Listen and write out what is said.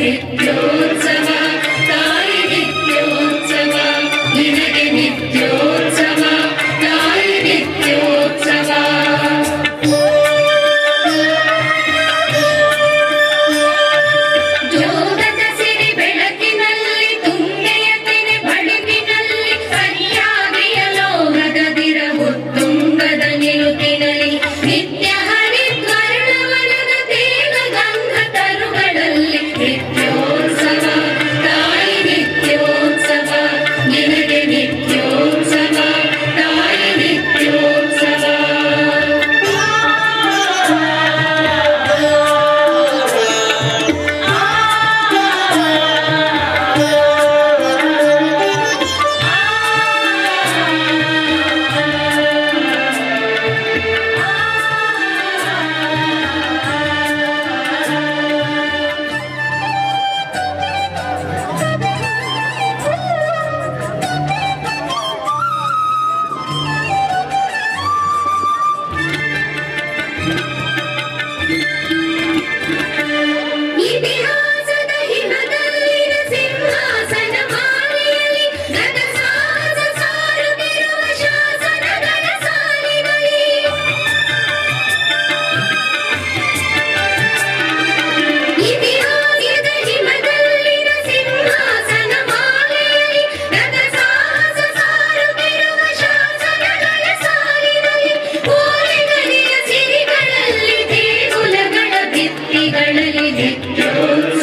ನಿತ್ಯೋತ್ಸವ ತಾಯಿ ನಿತ್ಯೋತ್ಸವ ನಿನಗೆ ನಿತ್ಯೋತ್ಸವ ತಾಯಿ ನಿತ್ಯೋತ್ಸವ ಜೋಗದ ಸಿರಿ ಬೆಳಕಿನಲ್ಲಿ ತುಂಗೆಯ ತೆನೆ ಬಳುಕಿನಲ್ಲಿ ಸರಿಯಾಗಿಯ ಲೋಹದದಿರ ಉತ್ತುಂಗದ ನಿಲುಕಿನಲ್ಲಿ ನಿತ್ಯ ಹರಿದ್ವರ್ಣವನದ ತೇಗ ಗಂಧ ತರುಗಳಲ್ಲಿ ನಿತ್ಯೋತ್ಸವ ತಾಯಿ ನಿತ್ಯೋತ್ಸವ ನಿನಗೆ ನಿತ್ಯೋತ್ಸವ ತಾಯಿ ನಿತ್ಯೋತ್ಸವ ಇತಿಹಾಸದ ಹಿಮದಲ್ಲಿನ ಸಿಂಹಾಸನ ಮಾಲೆಯಲ್ಲಿ ಗದ ಸಾಹಸ ಸಾರುತ್ತಿರುವ ಶಾಸನಗಳ ಸಾಲಿನಲ್ಲಿ ಇತಿಹಾಸದ ಹಿಮದಲ್ಲಿನ ಸಿಂಹಾಸನ ಮಾಲೆಯಲ್ಲಿ ಗದ ಸಾಹಸ ಸಾರುತ್ತಿರುವ ಶಾಸನಗಳ ಸಾಲಿನಲ್ಲಿ ಓಲೆಗಲಿಯ ಸಿರಿಗಳಲ್ಲಿ ದೇಗುಲಗಳ ಭಿತ್ತಿಗಳಲ್ಲಿ ನಿತ್ಯೋತ್ಸವ